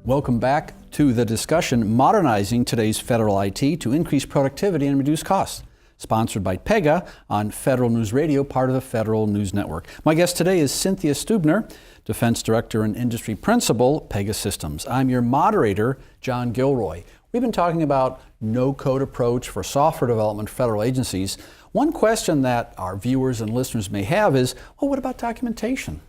Welcome back to the discussion, Modernizing Today's Federal IT to Increase Productivity and Reduce Costs, sponsored by Pega on Federal News Radio, part of the Federal News Network. My guest today is Cynthia Stubner, Defense Director and Industry Principal, Pega Systems. I'm your moderator, John Gilroy. We've been talking about no-code approach for software development for federal agencies. One question that our viewers and listeners may have is, well, what about documentation?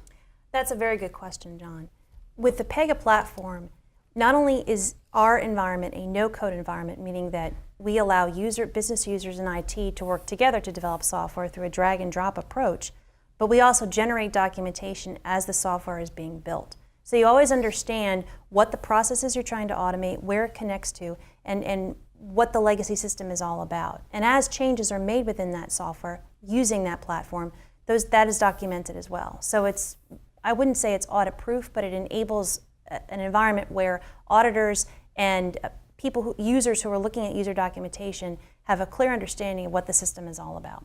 That's a very good question, John. With the Pega platform, not only is our environment a no-code environment, meaning that we allow business users and IT to work together to develop software through a drag-and-drop approach, but we also generate documentation as the software is being built. So you always understand what the processes you're trying to automate, where it connects to, and what the legacy system is all about. And as changes are made within that software, using that platform, that is documented as well. So I wouldn't say it's audit-proof, but it enables an environment where auditors and users who are looking at user documentation have a clear understanding of what the system is all about.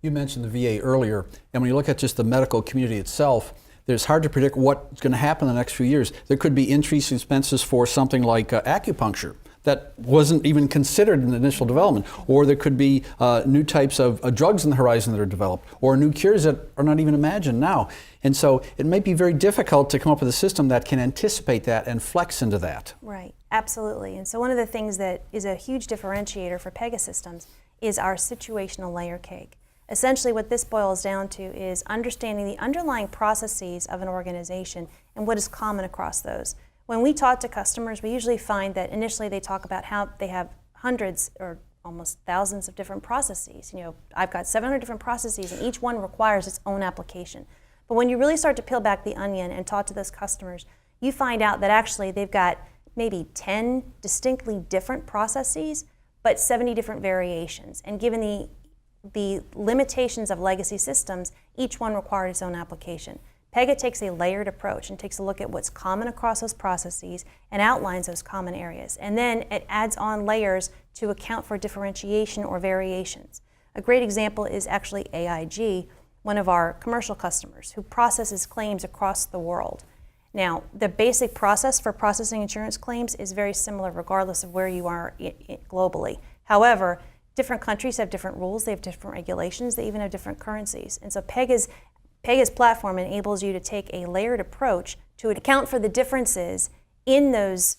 You mentioned the VA earlier, and when you look at just the medical community itself, it's hard to predict what's going to happen in the next few years. There could be increased expenses for something like acupuncture that wasn't even considered in the initial development, or there could be new types of drugs on the horizon that are developed, or new cures that are not even imagined now. And so it might be very difficult to come up with a system that can anticipate that and flex into that. Right, absolutely. And so one of the things that is a huge differentiator for Pega systems is our situational layer cake. Essentially what this boils down to is understanding the underlying processes of an organization and what is common across those. When we talk to customers, we usually find that initially they talk about how they have hundreds or almost thousands of different processes. I've got 700 different processes and each one requires its own application. But when you really start to peel back the onion and talk to those customers, you find out that actually they've got maybe 10 distinctly different processes, but 70 different variations. And given the limitations of legacy systems, each one required its own application. Pega takes a layered approach and takes a look at what's common across those processes and outlines those common areas. And then it adds on layers to account for differentiation or variations. A great example is actually AIG, one of our commercial customers, who processes claims across the world. Now, the basic process for processing insurance claims is very similar regardless of where you are globally. However, different countries have different rules, they have different regulations, they even have different currencies. And so Pega's platform enables you to take a layered approach to account for the differences in those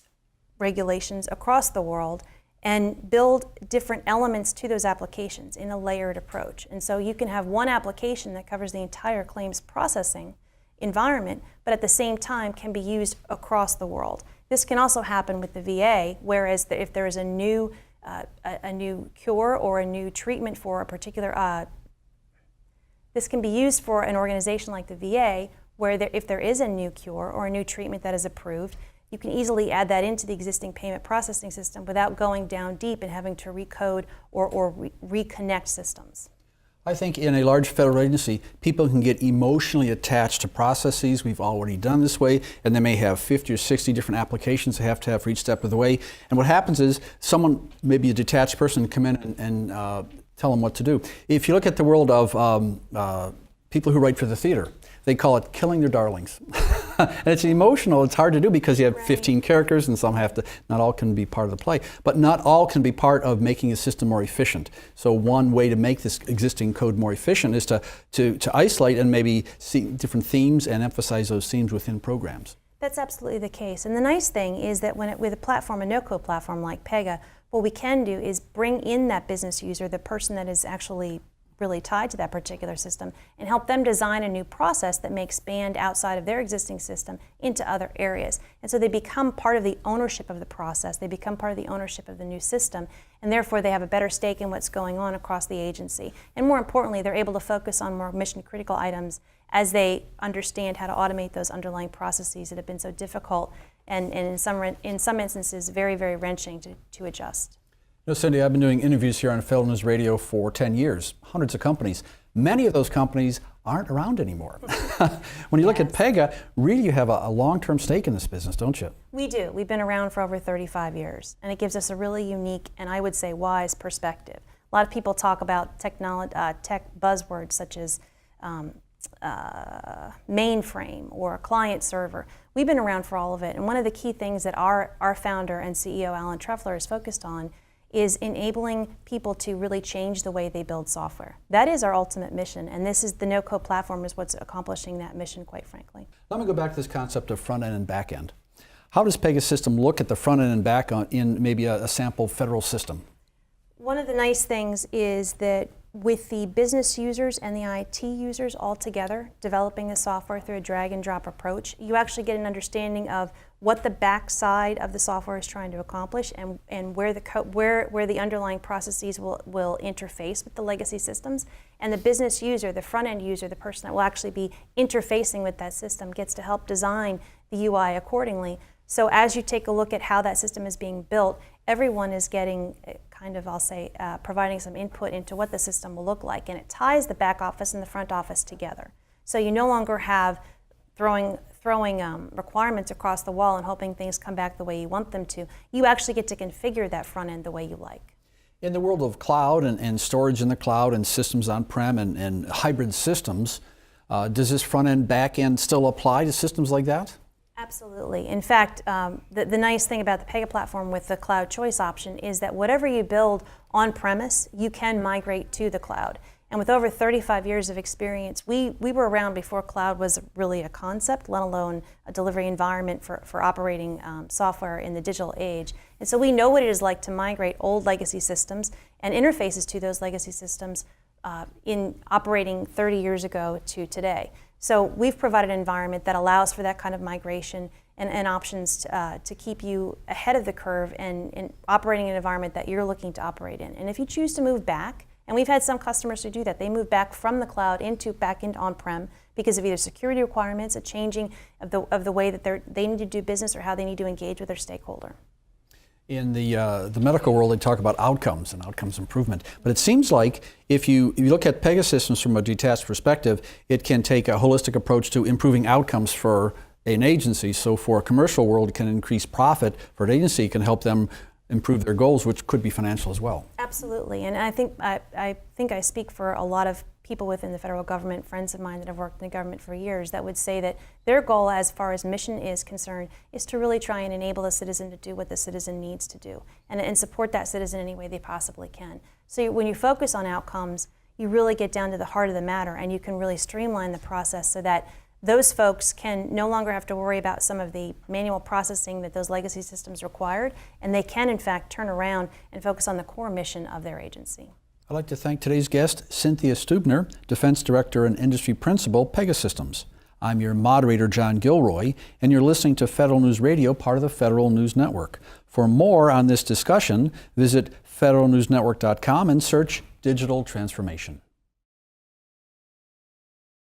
regulations across the world and build different elements to those applications in a layered approach. And so you can have one application that covers the entire claims processing environment, but at the same time can be used across the world. This can also happen with the VA, whereas if there is a new cure or a new treatment for a particular, this can be used for an organization like the VA, where if there is a new cure or a new treatment that is approved, you can easily add that into the existing payment processing system without going down deep and having to recode or reconnect systems. I think in a large federal agency, people can get emotionally attached to processes we've already done this way, and they may have 50 or 60 different applications they have to have for each step of the way. And what happens is someone, maybe a detached person, come in and tell them what to do. If you look at the world of people who write for the theater, they call it killing their darlings. And it's emotional, it's hard to do because you have 15 characters and some have to, not all can be part of the play, but not all can be part of making a system more efficient. So one way to make this existing code more efficient is to isolate and maybe see different themes and emphasize those themes within programs. That's absolutely the case. And the nice thing is that with a platform, a no-code platform like Pega, what we can do is bring in that business user, the person that is actually really tied to that particular system, and help them design a new process that may expand outside of their existing system into other areas. And so they become part of the ownership of the process, they become part of the ownership of the new system, and therefore they have a better stake in what's going on across the agency. And more importantly, they're able to focus on more mission-critical items as they understand how to automate those underlying processes that have been so difficult and in some instances very, very wrenching to adjust. Cindy, I've been doing interviews here on Federal News Radio for 10 years, hundreds of companies. Many of those companies aren't around anymore. When you look at Pega, really you have a long-term stake in this business, don't you? We do. We've been around for over 35 years, and it gives us a really unique and I would say wise perspective. A lot of people talk about tech buzzwords such as mainframe or a client server. We've been around for all of it, and one of the key things that our founder and CEO, Alan Trefler, is focused on is enabling people to really change the way they build software. That is our ultimate mission, and this is the no-code platform is what's accomplishing that mission, quite frankly. Let me go back to this concept of front end and back end. How does Pega System look at the front end and back end in maybe a sample federal system? One of the nice things is that with the business users and the IT users all together developing the software through a drag and drop approach, you actually get an understanding of what the backside of the software is trying to accomplish and where the underlying processes will interface with the legacy systems. And the business user, the front end user, the person that will actually be interfacing with that system gets to help design the UI accordingly. So as you take a look at how that system is being built, everyone is getting kind of, I'll say, providing some input into what the system will look like, and it ties the back office and the front office together. So you no longer have throwing requirements across the wall and hoping things come back the way you want them to. You actually get to configure that front end the way you like. In the world of cloud and storage in the cloud and systems on-prem and hybrid systems, does this front end, back end still apply to systems like that? Absolutely. In fact, the nice thing about the Pega platform with the cloud choice option is that whatever you build on premise, you can migrate to the cloud. And with over 35 years of experience, we were around before cloud was really a concept, let alone a delivery environment for operating software in the digital age. And so we know what it is like to migrate old legacy systems and interfaces to those legacy systems in operating 30 years ago to today. So we've provided an environment that allows for that kind of migration and options to keep you ahead of the curve and operating in an environment that you're looking to operate in. And if you choose to move back, and we've had some customers who do that, they move back from the cloud back into on-prem because of either security requirements, a changing of the way that they need to do business or how they need to engage with their stakeholder. In the medical world, they talk about outcomes and outcomes improvement. But it seems like if you look at Pega Systems from a detached perspective, it can take a holistic approach to improving outcomes for an agency. So for a commercial world, it can increase profit. For an agency, it can help them improve their goals, which could be financial as well. Absolutely, and I think I speak for a lot of people within the federal government, friends of mine that have worked in the government for years, that would say that their goal as far as mission is concerned is to really try and enable the citizen to do what the citizen needs to do and support that citizen any way they possibly can. So when you focus on outcomes, you really get down to the heart of the matter and you can really streamline the process so that those folks can no longer have to worry about some of the manual processing that those legacy systems required, and they can in fact turn around and focus on the core mission of their agency. I'd like to thank today's guest, Cynthia Stubner, Defense Director and Industry Principal, Pega Systems. I'm your moderator, John Gilroy, and you're listening to Federal News Radio, part of the Federal News Network. For more on this discussion, visit federalnewsnetwork.com and search Digital Transformation.